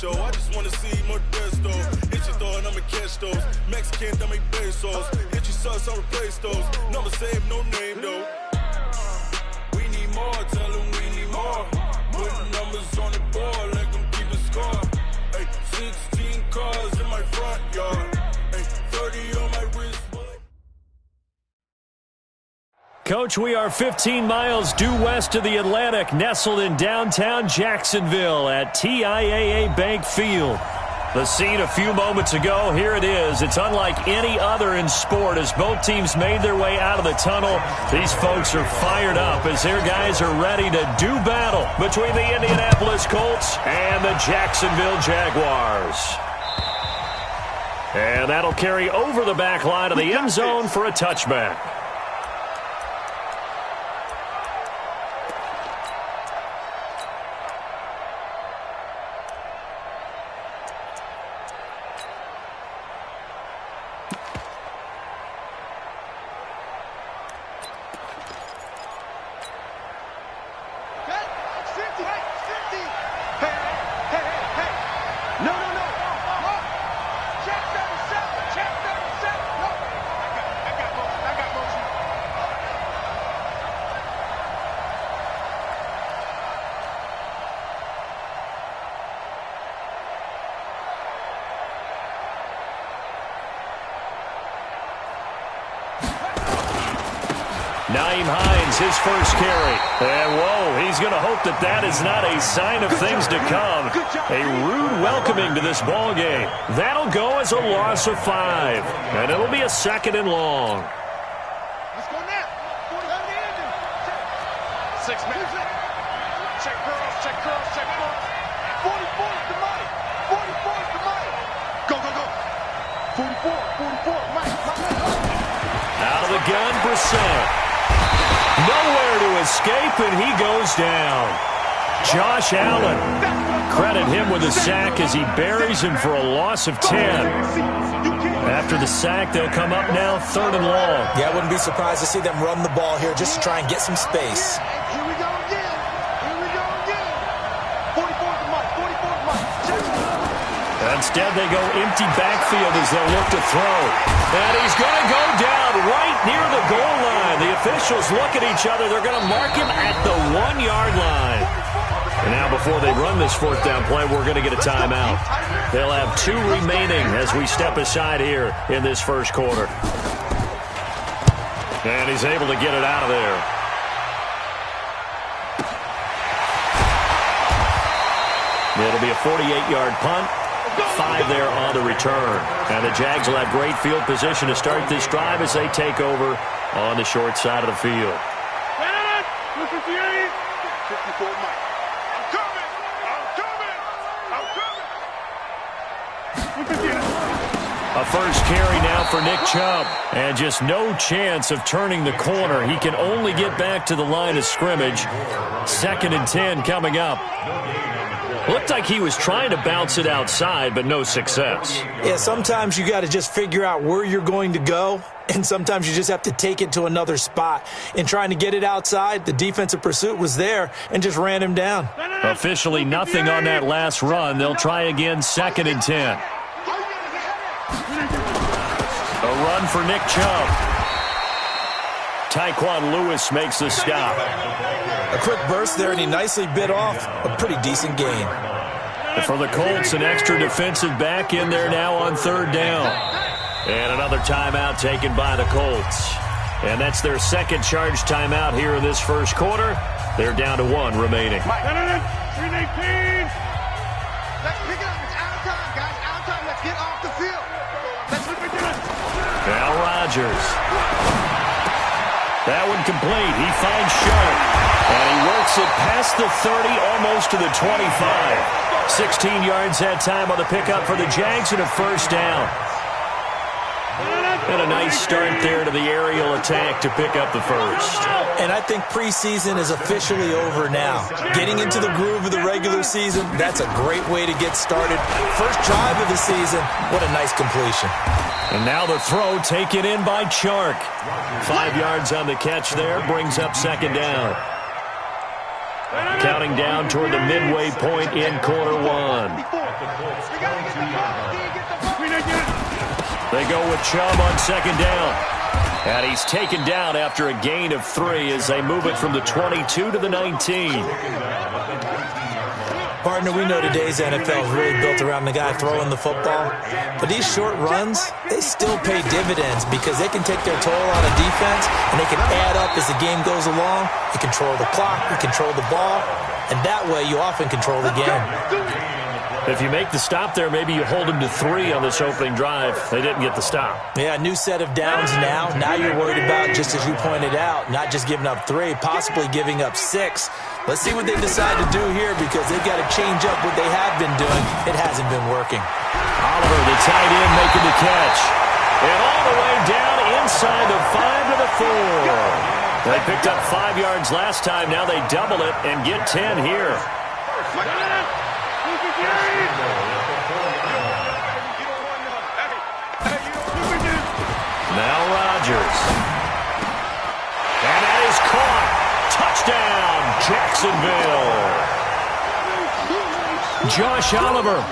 show. I just wanna see more desto. Hit your throw and I'ma catch those. Mexican, that make pesos. Hit your sauce, I'll replace those. Number save, no name though. We need more, tell them we need more. Putting numbers on the board, let them keep a score. Ay, 16 cars in my front yard. Ay, 30 on my wrist. Coach, we are 15 miles due west of the Atlantic, nestled in downtown Jacksonville at TIAA Bank Field. The scene a few moments ago, here it is. It's unlike any other in sport as both teams made their way out of the tunnel. These folks are fired up as their guys are ready to do battle between the Indianapolis Colts and the Jacksonville Jaguars. And that'll carry over the back line of the end zone for a touchback. His first carry. And, whoa, he's going to hope that that is not a sign of things to come. A rude welcoming to this ball game. That'll go as a loss of 5. And it'll be a 2nd and long. Let's go now. 6 minutes. Check girls, check girls, check girls. 44 is the Mike. 44 is the Mike. Go, go, go. 44, Mike. Out of the gun, Brissett. Nowhere to escape, and he goes down. Josh Allen. Credit him with a sack as he buries him for a loss of 10. After the sack, they'll come up now 3rd and long. Yeah, I wouldn't be surprised to see them run the ball here just to try and get some space. Here we go again. Here we go again. 44 to Mike. 44 to Mike. Instead, they go empty backfield as they'll look to throw. And he's going to go down right near the goal line. The officials look at each other. They're going to mark him at the 1-yard line. And now before they run this 4th down play, we're going to get a timeout. They'll have 2 remaining as we step aside here in this first quarter. And he's able to get it out of there. It'll be a 48-yard punt. 5 there on the return. And the Jags will have great field position to start this drive as they take over on the short side of the field. A first carry now for Nick Chubb. And just no chance of turning the corner. He can only get back to the line of scrimmage. 2nd and 10 coming up. Looked like he was trying to bounce it outside, but no success. Yeah, sometimes you got to just figure out where you're going to go, and sometimes you just have to take it to another spot. In trying to get it outside, the defensive pursuit was there and just ran him down. Officially nothing on that last run. They'll try again 2nd and 10. A run for Nick Chubb. Tyquan Lewis makes the stop. A quick burst there, and he nicely bit off a pretty decent gain. For the Colts, an extra defensive back in there now on 3rd down. And another timeout taken by the Colts. And that's their 2nd charge timeout here in this first quarter. They're down to 1 remaining. Let's pick it up. It's out of time, guys. Out of time. Let's get off the field. Let's look at it. Al Rogers. That one complete. He finds Sharp. And he works it past the 30, almost to the 25. 16 yards that time on the pickup for the Jags and a first down. And a nice start there to the aerial attack to pick up the first. And I think preseason is officially over now. Getting into the groove of the regular season, that's a great way to get started. First drive of the season, what a nice completion. And now the throw taken in by Chark. 5 yards on the catch there, brings up 2nd down. Counting down toward the midway point in quarter 1. They go with Chubb on second down. And he's taken down after a gain of 3 as they move it from the 22 to the 19. Partner, we know today's NFL is really built around the guy throwing the football. But these short runs, they still pay dividends because they can take their toll on a defense and they can add up as the game goes along. You control the clock, you control the ball, and that way you often control the game. If you make the stop there, maybe you hold them to 3 on this opening drive. They didn't get the stop. Yeah, new set of downs now. Now you're worried about, just as you pointed out, not just giving up 3, possibly giving up 6. Let's see what they decide to do here because they've got to change up what they have been doing. It hasn't been working. Oliver, the tight end, making the catch. And all the way down inside the 5 to the 4. They picked up 5 yards last time. Now they double it and get 10 here. Now Rodgers. And that is caught. Touchdown, Jacksonville. Josh Oliver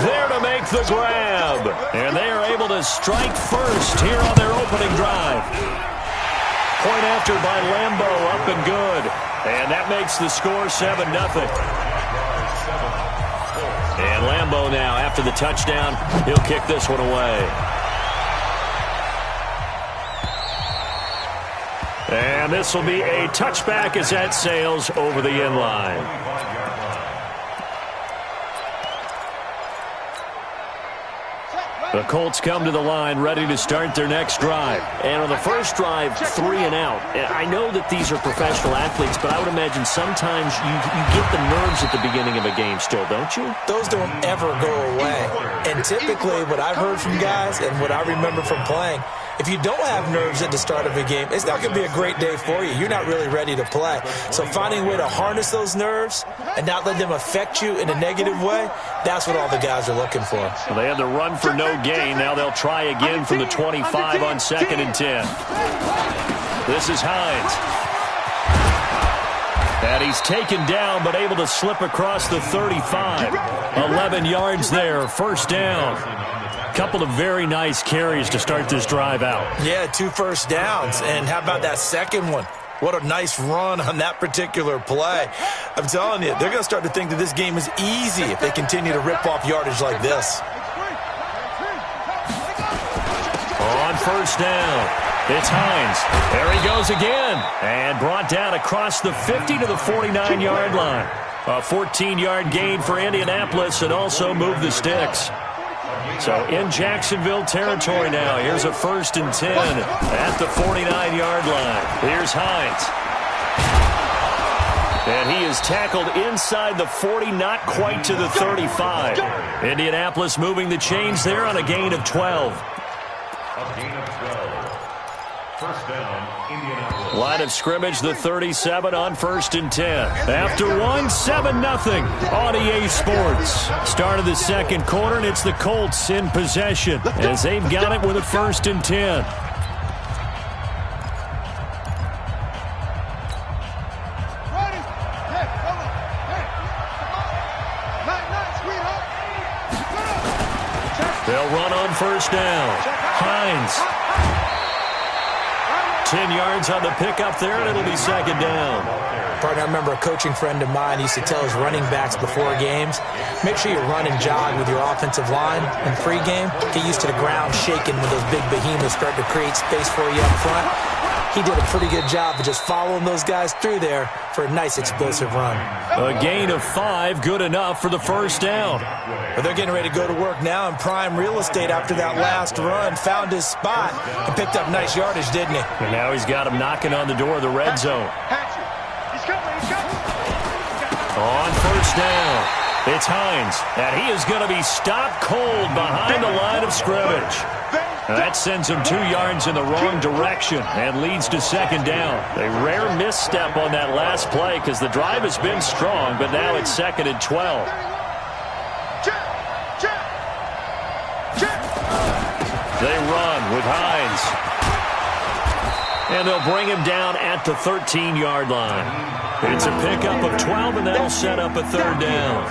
there to make the grab. And they are able to strike first here on their opening drive. Point after by Lambo, up and good. And that makes the score 7-0. And Lambo now, after the touchdown, he'll kick this one away. And this will be a touchback as that sails over the end line. The Colts come to the line ready to start their next drive. And on the first drive, 3 and out. I know that these are professional athletes, but I would imagine sometimes you get the nerves at the beginning of a game still, don't you? Those don't ever go away. And typically what I've heard from guys and what I remember from playing, if you don't have nerves at the start of a game, it's not going to be a great day for you. You're not really ready to play. So finding a way to harness those nerves and not let them affect you in a negative way, that's what all the guys are looking for. Well, they had the run for no gain. Now they'll try again from the 25 on 2nd and 10. This is Hines. And he's taken down but able to slip across the 35. 11 yards there, first down. Couple of very nice carries to start this drive out. Yeah, 2 first downs. And how about that second one? What a nice run on that particular play. I'm telling you, they're going to start to think that this game is easy if they continue to rip off yardage like this. On first down, it's Hines. There he goes again. And brought down across the 50 to the 49-yard line. A 14-yard gain for Indianapolis and also moved the sticks. So in Jacksonville territory now. Here's a 1st and 10 at the 49-yard line. Here's Hines. And he is tackled inside the 40, not quite to the 35. Indianapolis moving the chains there on a gain of 12. First down, Indianapolis. Line of scrimmage, the 37 on 1st and 10. After 1, 7-0 on EA Sports. Start of the second quarter, and it's the Colts in possession as they've got it with a 1st and 10. They'll run on first down. Hines. 10 yards on the pickup there, and it'll be second down. Partner, I remember a coaching friend of mine used to tell his running backs before games, make sure you run and jog with your offensive line in pregame. Get used to the ground shaking when those big behemoths start to create space for you up front. He did a pretty good job of just following those guys through there for a nice explosive run. A gain of 5, good enough for the first down. But they're getting ready to go to work now in prime real estate after that last run. Found his spot and picked up nice yardage, didn't he? And now he's got him knocking on the door of the red zone. On first down, it's Hines. And he is going to be stopped cold behind the line of scrimmage. That sends him 2 yards in the wrong direction and leads to second down. A rare misstep on that last play because the drive has been strong, but now it's 2nd and 12. They run with Hines. And they'll bring him down at the 13-yard line. It's a pickup of 12, and that'll set up a third down.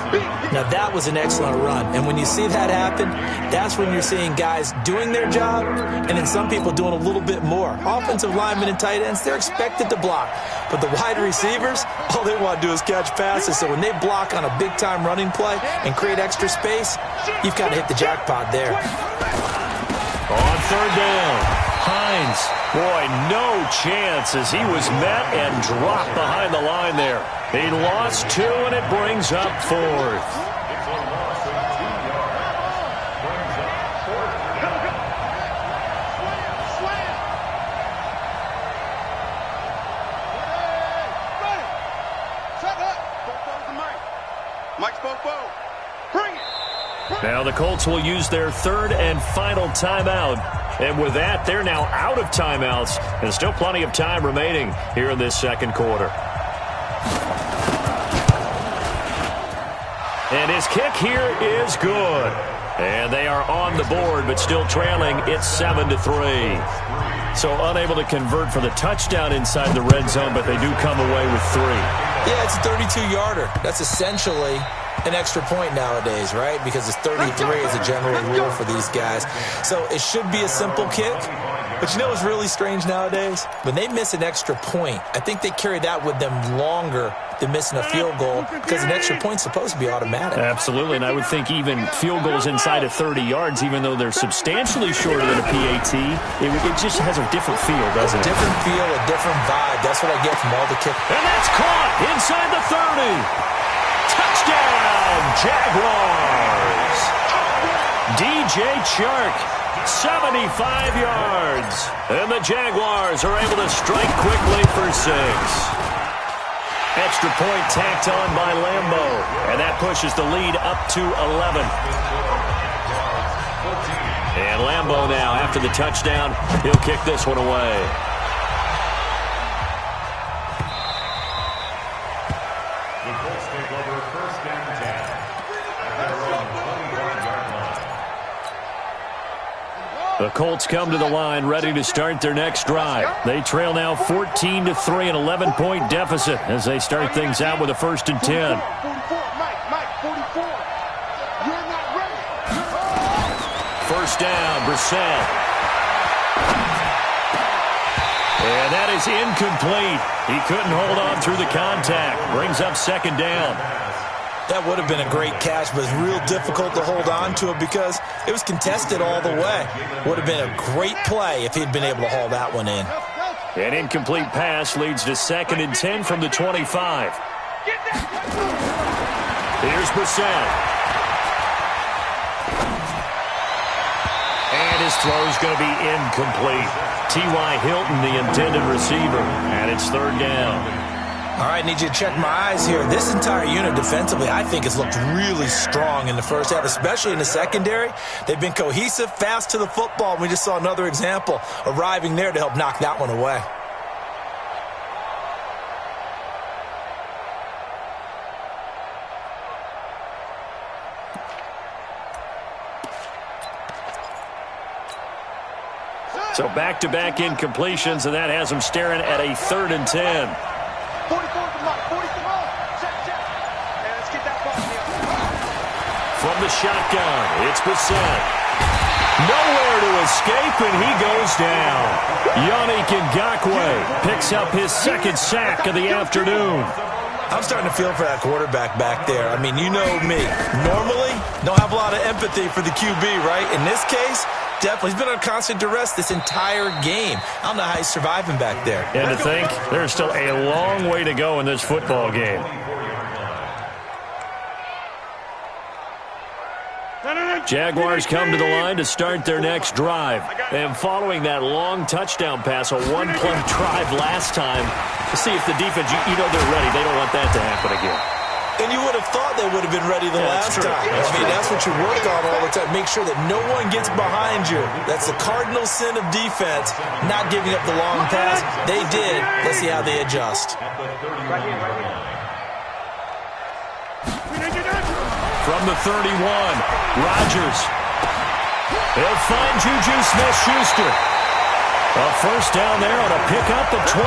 Now, that was an excellent run. And when you see that happen, that's when you're seeing guys doing their job and then some people doing a little bit more. Offensive linemen and tight ends, they're expected to block. But the wide receivers, all they want to do is catch passes. So when they block on a big-time running play and create extra space, you've got to hit the jackpot there. On third down, Hines. Boy, no chance as he was met and dropped behind the line there. He lost 2, and it brings up 4th. Now the Colts will use their third and final timeout. And with that, they're now out of timeouts. And still plenty of time remaining here in this second quarter. And his kick here is good. And they are on the board, but still trailing. It's 7-3. So unable to convert for the touchdown inside the red zone, but they do come away with 3. Yeah, it's a 32-yarder. That's essentially an extra point nowadays, right? Because it's 33 is a general rule for these guys. So it should be a simple kick. But you know what's really strange nowadays? When they miss an extra point, I think they carry that with them longer than missing a field goal because an extra point's supposed to be automatic. Absolutely, and I would think even field goals inside of 30 yards, even though they're substantially shorter than a PAT, it just has a different feel, doesn't it? A different feel, a different vibe. That's what I get from all the kicks. And that's caught inside the 30. Touchdown, Jaguars. DJ Chark, 75 yards. And the Jaguars are able to strike quickly for 6. Extra point tacked on by Lambo. And that pushes the lead up to 11. And Lambo now, after the touchdown, he'll kick this one away. The Colts come to the line ready to start their next drive. They trail now 14-3, an 11-point deficit as they start things out with a 1st and 10. 44, Mike, 44. You're not ready. 1st down, Brissett. And that is incomplete. He couldn't hold on through the contact. Brings up 2nd down. That would have been a great catch, but it's real difficult to hold on to it because it was contested all the way. Would have been a great play if he'd been able to haul that one in. An incomplete pass leads to 2nd and 10 from the 25. Here's Brissett. And his throw's going to be incomplete. T.Y. Hilton, the intended receiver, and it's 3rd down. All right, need you to check my eyes here. This entire unit defensively, I think, has looked really strong in the first half, especially in the secondary. They've been cohesive, fast to the football. We just saw another example arriving there to help knock that one away. So back-to-back incompletions, and that has them staring at a 3rd and 10. 44 to Mike, 44. Check. And let's get that ball here. From the shotgun, it's Brissett. Nowhere to escape, and he goes down. Yannick Ngakoue picks up his 2nd sack of the afternoon. I'm starting to feel for that quarterback back there. I mean, you know me. Normally, don't have a lot of empathy for the QB, right? In this case, definitely. He's been under constant duress this entire game. I don't know how he's surviving back there. And to think, there's still a long way to go in this football game. Jaguars come to the line to start their next drive. And following that long touchdown pass, a one-play drive last time, to see if the defense, you know they're ready. They don't want that to happen again. And you would have thought they would have been ready the last time. That's what you work on all the time. Make sure that no one gets behind you. That's the cardinal sin of defense, not giving up the long pass. They did. Let's see how they adjust. From the 31, Rodgers. He'll find Juju Smith-Schuster. A first down there on a pickup at 25.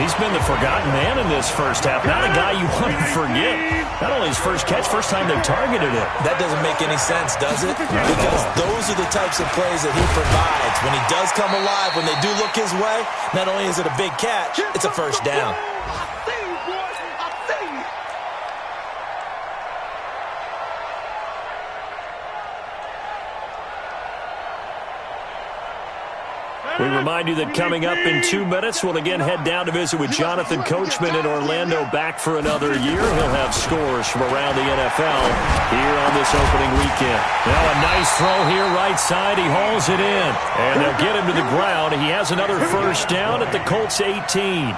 He's been the forgotten man in this first half. Not a guy you want to forget. Not only his first catch, first time they've targeted him. That doesn't make any sense, does it? Because those are the types of plays that he provides. When he does come alive, when they do look his way, not only is it a big catch, it's a first down. We remind you that coming up in 2 minutes, we'll again head down to visit with Jonathan Coachman in Orlando, back for another year. He'll have scores from around the NFL here on this opening weekend. Now a nice throw here right side. He hauls it in, and they'll get him to the ground. He has another first down at the Colts 18.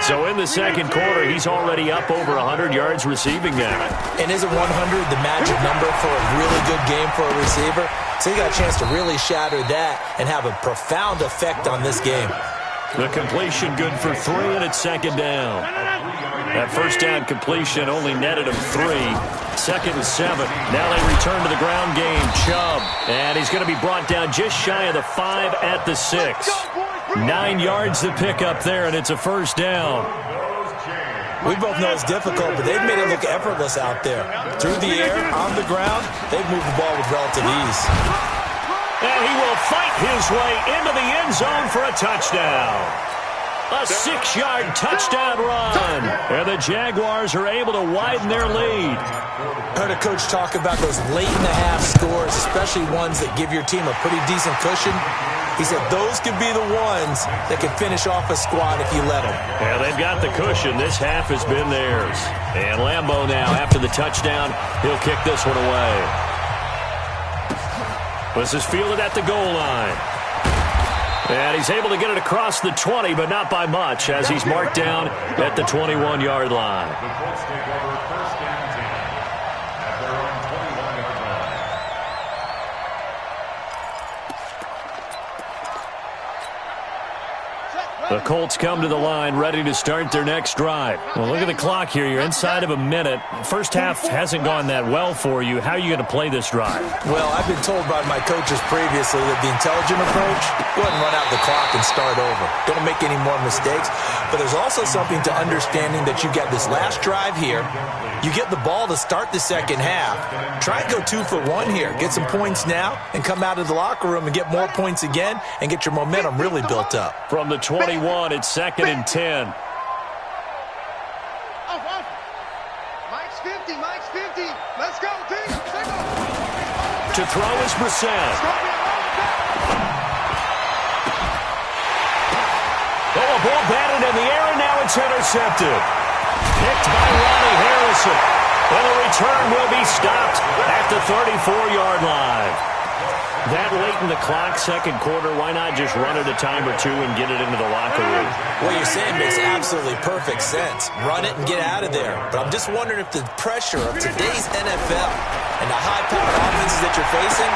So in the second quarter, he's already up over 100 yards receiving now. And isn't 100 the magic number for a really good game for a receiver? So he got a chance to really shatter that and have a profound effect on this game. The completion good for 3, and it's second down. That first down completion only netted him 3. Second and 7. Now they return to the ground game. Chubb. And he's going to be brought down just shy of the 5 at the 6. 9 yards to pick up there, and it's a first down. We both know it's difficult, but they've made it look effortless out there. Through the air, on the ground, they've moved the ball with relative ease. And he will fight his way into the end zone for a touchdown. A 6-yard touchdown run. And the Jaguars are able to widen their lead. Heard a coach talk about those late-in-the-half scores, especially ones that give your team a pretty decent cushion. He said those could be the ones that can finish off a squad if you let them. Yeah, they've got the cushion. This half has been theirs. And Lambeau now, after the touchdown, he'll kick this one away. This is fielded at the goal line. And he's able to get it across the 20, but not by much, as he's marked down at the 21-yard line. The Colts take over first down 10 at their own 21-yard line. The Colts come to the line, ready to start their next drive. Well, look at the clock here. You're inside of a minute. First half hasn't gone that well for you. How are you going to play this drive? Well, I've been told by my coaches previously that the intelligent approach, go ahead and run out the clock and start over. Don't make any more mistakes. But there's also something to understanding that you get this last drive here. You get the ball to start the second half. Try and go 2 for 1 here. Get some points now and come out of the locker room and get more points again and get your momentum really built up. From the 21, it's second and 10. Mike's 50, Mike's 50. Let's go, team. To throw is Brissett. Oh, a ball batted in the air, and now it's intercepted. Picked by Ronnie Harrison. And the return will be stopped at the 34-yard line. That late in the clock, second quarter, why not just run it a time or two and get it into the locker room? What you're saying makes absolutely perfect sense. Run it and get out of there. But I'm just wondering if the pressure of today's NFL and the high-powered offenses that you're facing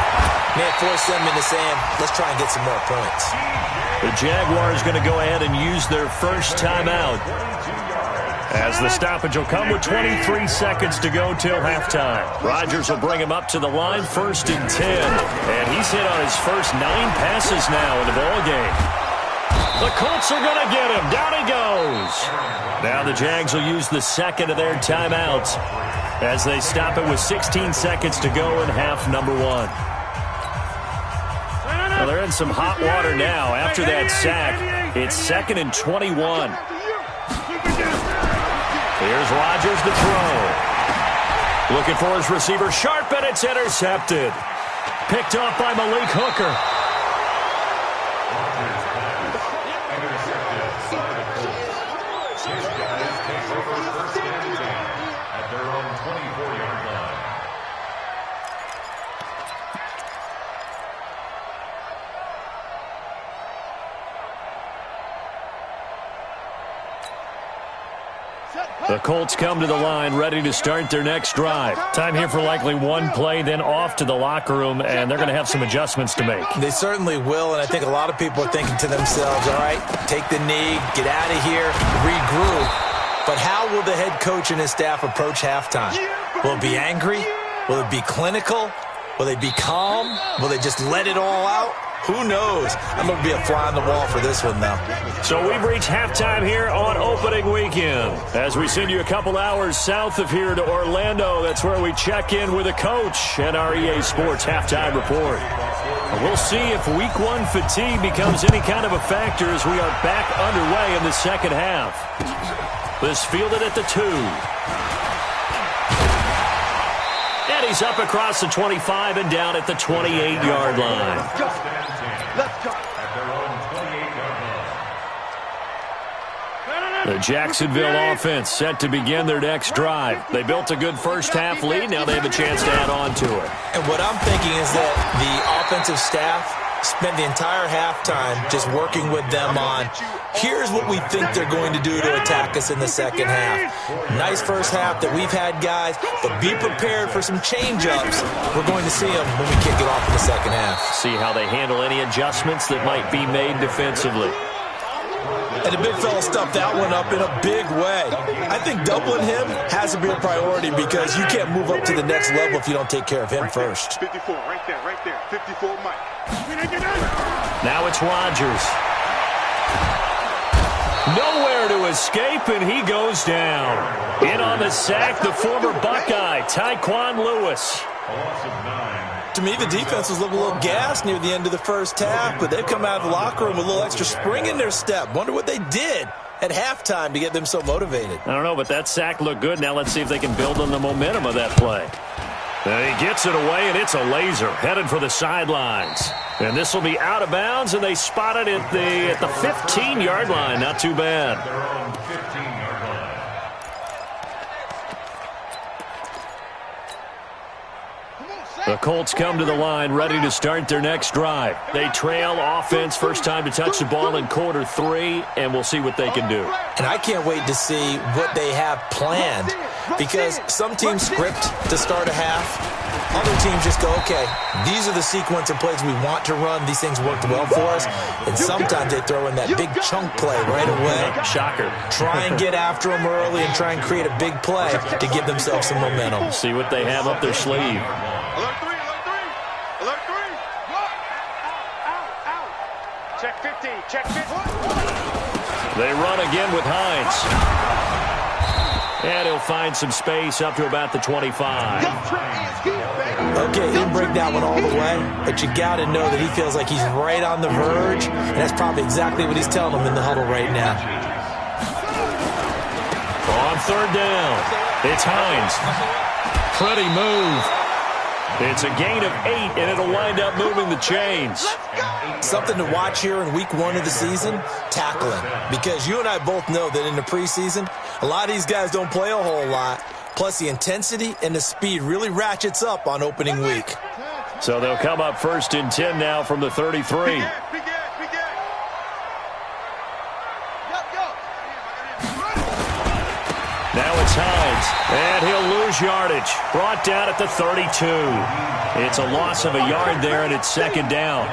may force them into saying, let's try and get some more points. The Jaguars going to go ahead and use their first timeout, as the stoppage will come with 23 seconds to go till halftime. Rodgers will bring him up to the line, first and 10. And he's hit on his first 9 passes now in the ballgame. The Colts are going to get him. Down he goes. Now the Jags will use the second of their timeouts as they stop it with 16 seconds to go in half number 1. Well, they're in some hot water now. After that sack, it's second and 21. Here's Rodgers to throw. Looking for his receiver, Sharp, and it's intercepted. Picked off by Malik Hooker. His guys take over first and 10 at their own 24-yard line. The Colts come to the line, ready to start their next drive. Time here for likely one play, then off to the locker room, and they're going to have some adjustments to make. They certainly will, and I think a lot of people are thinking to themselves, all right, take the knee, get out of here, regroup. But how will the head coach and his staff approach halftime? Will it be angry? Will it be clinical? Will they be calm? Will they just let it all out? Who knows? I'm going to be a fly on the wall for this one, though. So we've reached halftime here on opening weekend. As we send you a couple hours south of here to Orlando, that's where we check in with a coach and our EA Sports halftime report. We'll see if week one fatigue becomes any kind of a factor as we are back underway in the second half. This fielded at the 2. And he's up across the 25 and down at the 28-yard line. Let's go. The Jacksonville offense set to begin their next drive. They built a good first-half lead. Now they have a chance to add on to it. And what I'm thinking is that the offensive staff spent the entire halftime just working with them on, here's what we think they're going to do to attack us in the second half. Nice first half that we've had, guys, but be prepared for some change-ups. We're going to see them when we kick it off in the second half. See how they handle any adjustments that might be made defensively. And the big fella stuffed that one up in a big way. I think doubling him has to be a priority because you can't move up to the next level if you don't take care of him first. 54, right there. 54, Mike. Now it's Rodgers. Nowhere to escape, and he goes down. In on the sack, the former Buckeye, Tyquan Lewis. To me, the defense was looking a little gassed near the end of the first half, but they've come out of the locker room with a little extra spring in their step. Wonder what they did at halftime to get them so motivated. I don't know, but that sack looked good. Now let's see if they can build on the momentum of that play. And he gets it away, and it's a laser headed for the sidelines. And this will be out of bounds, and they spot it at the 15-yard line. Not too bad. The Colts come to the line ready to start their next drive. They trail offense, first time to touch the ball in quarter 3, and we'll see what they can do. And I can't wait to see what they have planned because some teams script to start a half. Other teams just go, okay, these are the sequence of plays we want to run. These things worked well for us. And sometimes they throw in that big chunk play right away. Shocker. Try and get after them early and try and create a big play to give themselves some momentum. See what they have up their sleeve. Alert 3. Check 15. Check 15. They run again with Hines. And he'll find some space up to about the 25. Okay, he didn't break that one all the way, but you got to know that he feels like he's right on the verge, and that's probably exactly what he's telling them in the huddle right now. On third down, it's Hines. Pretty move. It's a gain of 8, and it'll wind up moving the chains. Something to watch here in week 1 of the season, tackling. Because you and I both know that in the preseason, a lot of these guys don't play a whole lot. Plus, the intensity and the speed really ratchets up on opening week. So they'll come up first and 10 now from the 33. Now it's Hines, and he'll lose yardage. Brought down at the 32. It's a loss of a yard there, and it's second down.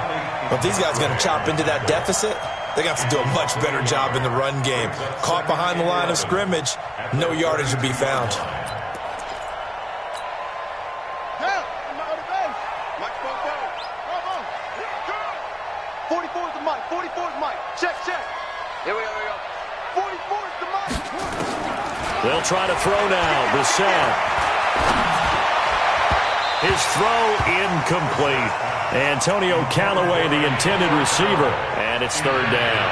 Well, if these guys are going to chop into that deficit, they got to do a much better job in the run game. Caught behind the line of scrimmage, no yardage to be found. They'll try to throw now. Brissett. His throw incomplete. Antonio Callaway, the intended receiver, and it's third down.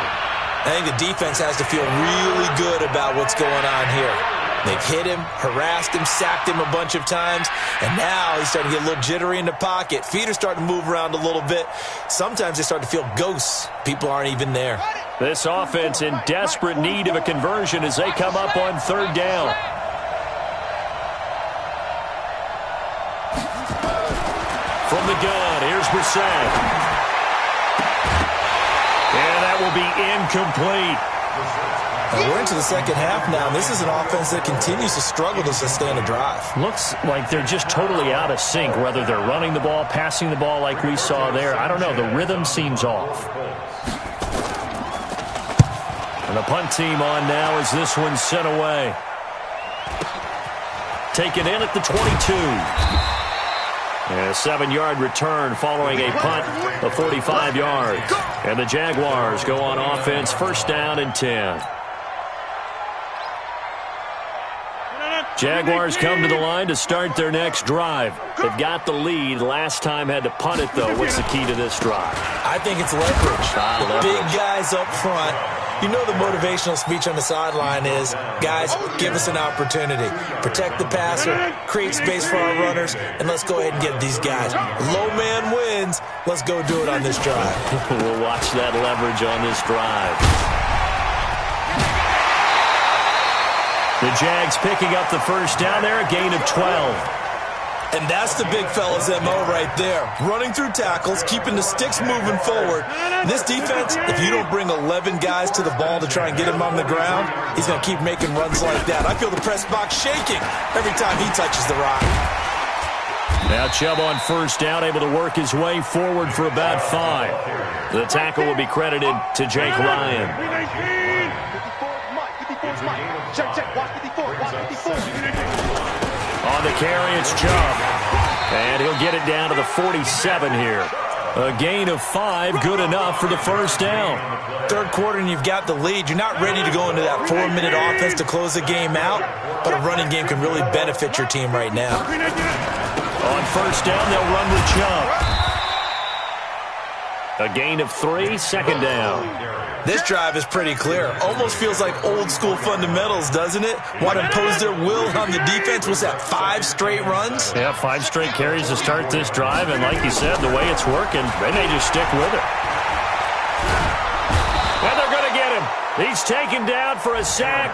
I think the defense has to feel really good about what's going on here. They've hit him, harassed him, sacked him a bunch of times, and now he's starting to get a little jittery in the pocket. Feet are starting to move around a little bit. Sometimes they start to feel ghosts. People aren't even there. This offense in desperate need of a conversion as they come up on third down. From the gun, here's Brissett. And that will be incomplete. We're into the second half now, and this is an offense that continues to struggle to sustain a drive. Looks like they're just totally out of sync, whether they're running the ball, passing the ball like we saw there. I don't know. The rhythm seems off. And the punt team on now as this one's sent away. Taken in at the 22. And a 7-yard return following a punt of 45 yards. And the Jaguars go on offense, first down and 10. Jaguars come to the line to start their next drive. They've got the lead. Last time had to punt it, though. What's the key to this drive? I think it's leverage. The big guys up front. You know the motivational speech on the sideline is, guys, give us an opportunity. Protect the passer, create space for our runners, and let's go ahead and get these guys. Low man wins. Let's go do it on this drive. We'll watch that leverage on this drive. The Jags picking up the first down there, a gain of 12. And that's the big fella's MO right there. Running through tackles, keeping the sticks moving forward. This defense, if you don't bring 11 guys to the ball to try and get him on the ground, he's going to keep making runs like that. I feel the press box shaking every time he touches the rock. Now Chubb on first down, able to work his way forward for about 5. The tackle will be credited to Jake Ryan. On the carry, it's Chubb. And he'll get it down to the 47 here. A gain of 5, good enough for the first down. Third quarter and you've got the lead. You're not ready to go into that 4-minute offense to close the game out, but a running game can really benefit your team right now. On first down, they'll run with Chubb. A gain of 3, second down. This drive is pretty clear. Almost feels like old school fundamentals, doesn't it? Want to impose their will on the defense. Was that 5 straight runs? Yeah, 5 straight carries to start this drive. And like you said, the way it's working, they may just stick with it. And they're going to get him. He's taken down for a sack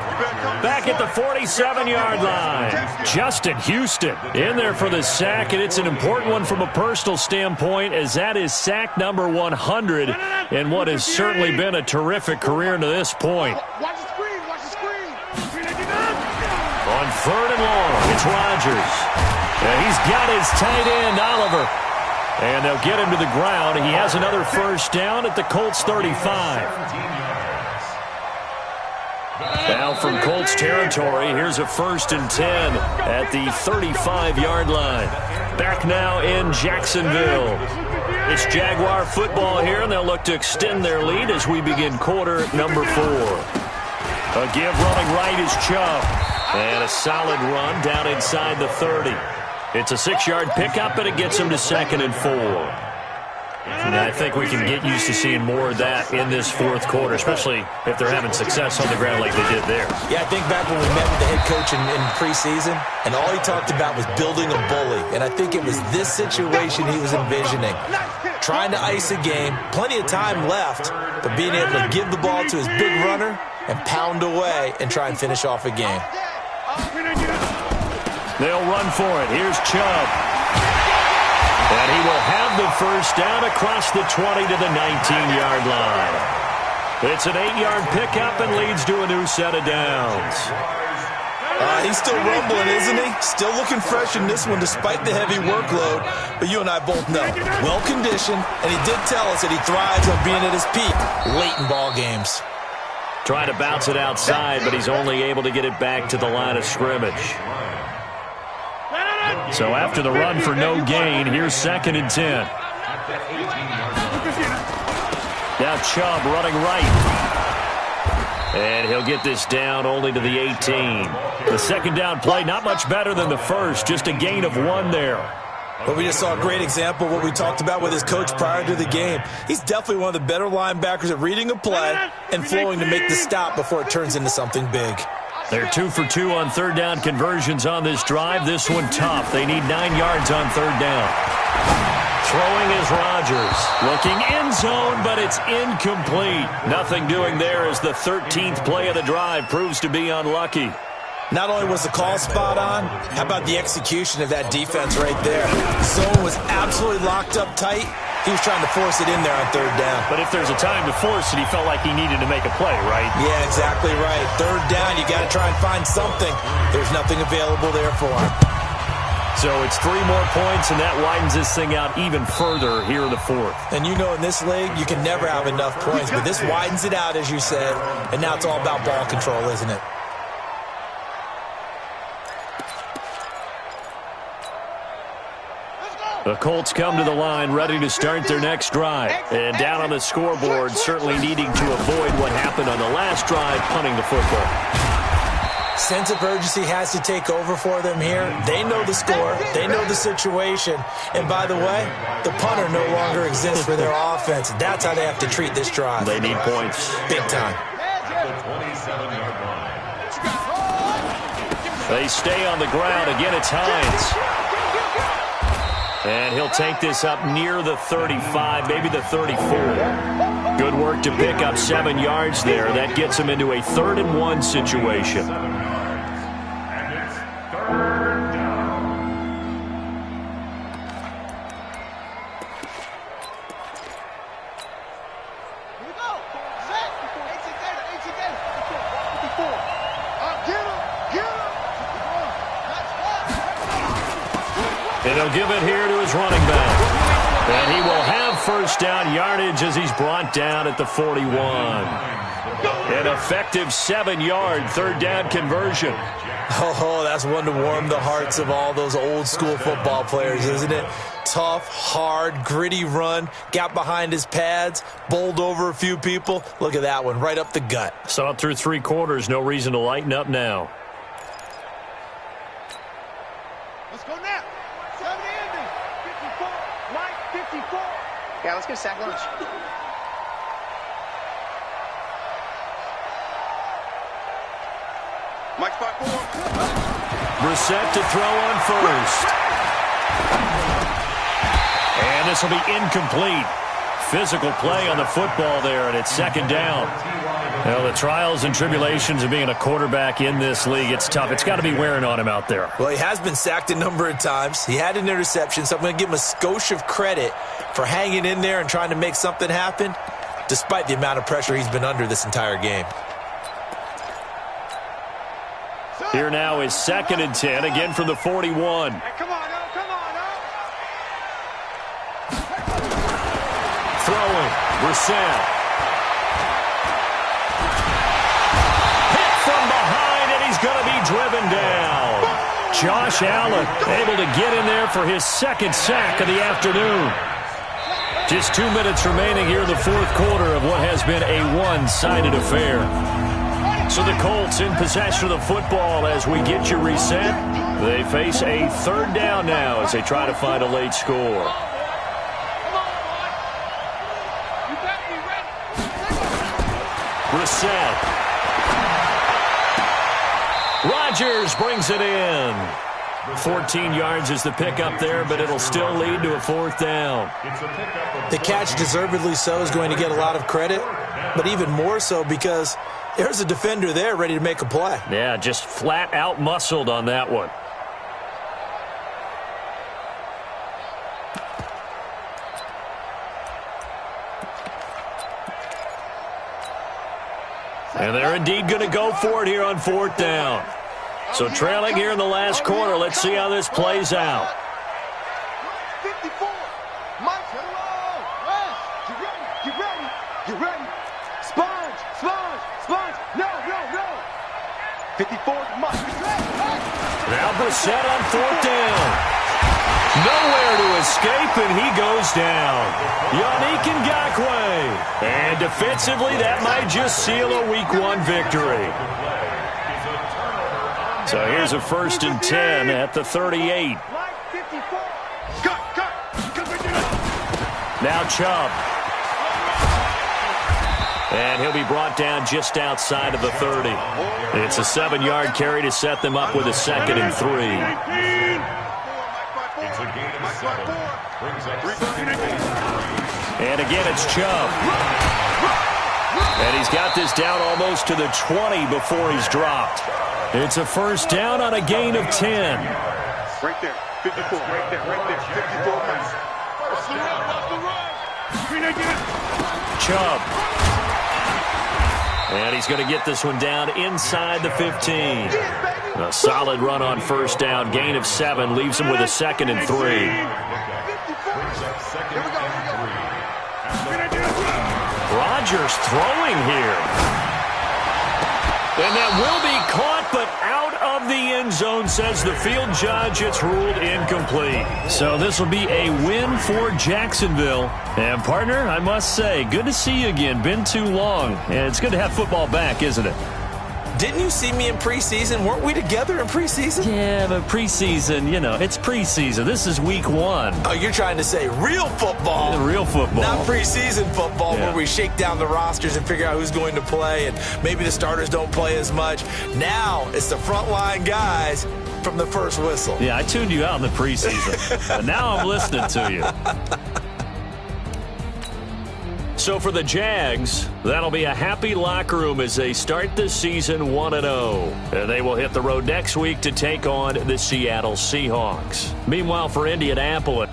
back at the 47-yard line. Justin Houston in there for the sack, and it's an important one from a personal standpoint, as that is sack number 100 in what has certainly been a terrific career to this point. Watch the screen, watch the screen. On third and long, it's Rodgers. And he's got his tight end, Oliver. And they'll get him to the ground. He has another first down at the Colts 35. Now from Colts territory, here's a first and 10 at the 35-yard line. Back now in Jacksonville. It's Jaguar football here, and they'll look to extend their lead as we begin quarter number 4. A give running right is Chubb. And a solid run down inside the 30. It's a 6-yard pickup, and it gets him to 2nd and 4. And I think we can get used to seeing more of that in this fourth quarter, especially if they're having success on the ground like they did there. Yeah, I think back when we met with the head coach in preseason, and all he talked about was building a bully. And I think it was this situation he was envisioning. Trying to ice a game, plenty of time left, but being able to give the ball to his big runner and pound away and try and finish off a game. They'll run for it. Here's Chubb. And he will have the first down across the 20 to the 19-yard line. It's an 8-yard pickup and leads to a new set of downs. He's still rumbling, isn't he? Still looking fresh in this one despite the heavy workload. But you and I both know, well-conditioned, and he did tell us that he thrives on being at his peak late in ball games. Trying to bounce it outside, but he's only able to get it back to the line of scrimmage. So after the run for no gain, here's 2nd and 10. Now Chubb running right. And he'll get this down only to the 18. The second down play, not much better than the first, just a gain of 1 there. But we just saw a great example of what we talked about with his coach prior to the game. He's definitely one of the better linebackers at reading a play and flowing to make the stop before it turns into something big. They're 2 for 2 on third down conversions on this drive. This one tough. They need 9 yards on third down. Throwing is Rodgers. Looking end zone, but it's incomplete. Nothing doing there as the 13th play of the drive proves to be unlucky. Not only was the call spot on, how about the execution of that defense right there? Zone was absolutely locked up tight. He was trying to force it in there on third down. But if there's a time to force it, he felt like he needed to make a play, right? Yeah, exactly right. Third down, you got to try and find something. There's nothing available there for him. So it's 3 more points, and that widens this thing out even further here in the fourth. And you know in this league, you can never have enough points. But this widens it out, as you said. And now it's all about ball control, isn't it? Let's go. The Colts come to the line ready to start their next drive. And down on the scoreboard, certainly needing to avoid what happened on the last drive, punting the football. Sense of urgency has to take over for them here. They know the score. They know the situation. And by the way, the punter no longer exists for their offense. That's how they have to treat this drive. They need points. Big time. The 27-yard line. They stay on the ground. Again, it's Hines. And he'll take this up near the 35, maybe the 34. Good work to pick up 7 yards there. That gets him into a 3rd-and-1 situation. And it's 3rd down. Here we go. Set. 18 data. 18 data. 54. Get him. Get him. And he'll give it here to his running back. And he will have first down yardage as he's brought down at the 41. An effective 7-yard 3rd down conversion. Oh, that's one to warm the hearts of all those old school football players, isn't it? Tough, hard, gritty run, got behind his pads, bowled over a few people. Look at that one, right up the gut. Saw it through 3 quarters, no reason to lighten up now. Let's go now. 70 ending. 54. Mike, 54. Yeah, let's get a sack lunch. Mike, 5-4. Brissett to throw on first. And this will be incomplete. Physical play on the football there, and it's 2nd down. Well, the trials and tribulations of being a quarterback in this league, it's tough. It's got to be wearing on him out there. Well, he has been sacked a number of times. He had an interception, so I'm going to give him a skosh of credit for hanging in there and trying to make something happen, despite the amount of pressure he's been under this entire game. Here now is 2nd and 10, again from the 41. Hey, come on, now. Come on, now. Throwing, Brissett. Hit from behind, and he's going to be driven down. Josh Allen able to get in there for his 2nd sack of the afternoon. Just 2 minutes remaining here in the 4th quarter of what has been a one-sided affair. So the Colts in possession of the football as we get you reset. They face a 3rd down now as they try to find a late score. Brissett. Rodgers brings it in. 14 yards is the pickup there, but it'll still lead to a 4th down. The catch, deservedly so, is going to get a lot of credit, but even more so because there's a defender there ready to make a play. Yeah, just flat out muscled on that one. And they're indeed going to go for it here on 4th down. So trailing here in the last quarter, let's see how this plays out. 54. Mike, hello. West, get ready. Get ready. Get ready. Sponge. Sponge. Sponge. No, no, no. 54, Mike. Now Brissett on 4th down. Nowhere to escape, and he goes down. Yannick Ngakoue. And defensively, that might just seal a Week 1 victory. So here's a 1st and 10 at the 38. Now Chubb. And he'll be brought down just outside of the 30. It's a 7-yard carry to set them up with a 2nd and 3. It's a gain of 7. Brings up 2nd and 8. And again, it's Chubb. And he's got this down almost to the 20 before he's dropped. It's a 1st down on a gain of 10. Right there. 54. Right there. Right there. 54. Chubb. And he's going to get this one down inside the 15. A solid run on 1st down. Gain of 7 leaves him with a 2nd and 3. Brings up 2nd and 3. Rodgers throwing here. And that will be caught, but out of the end zone, says the field judge. It's ruled incomplete. So this will be a win for Jacksonville. And, partner, I must say, good to see you again. Been too long. And it's good to have football back, isn't it? Didn't you see me in preseason? Weren't we together in preseason? Yeah, but preseason, it's preseason. This is week 1. Oh, you're trying to say real football. Real football. Not preseason football Yeah. where we shake down the rosters and figure out who's going to play, and maybe the starters don't play as much. Now it's the frontline guys from the first whistle. Yeah, I tuned you out in the preseason. But now I'm listening to you. So for the Jags, that'll be a happy locker room as they start the season 1-0. And they will hit the road next week to take on the Seattle Seahawks. Meanwhile, for Indianapolis,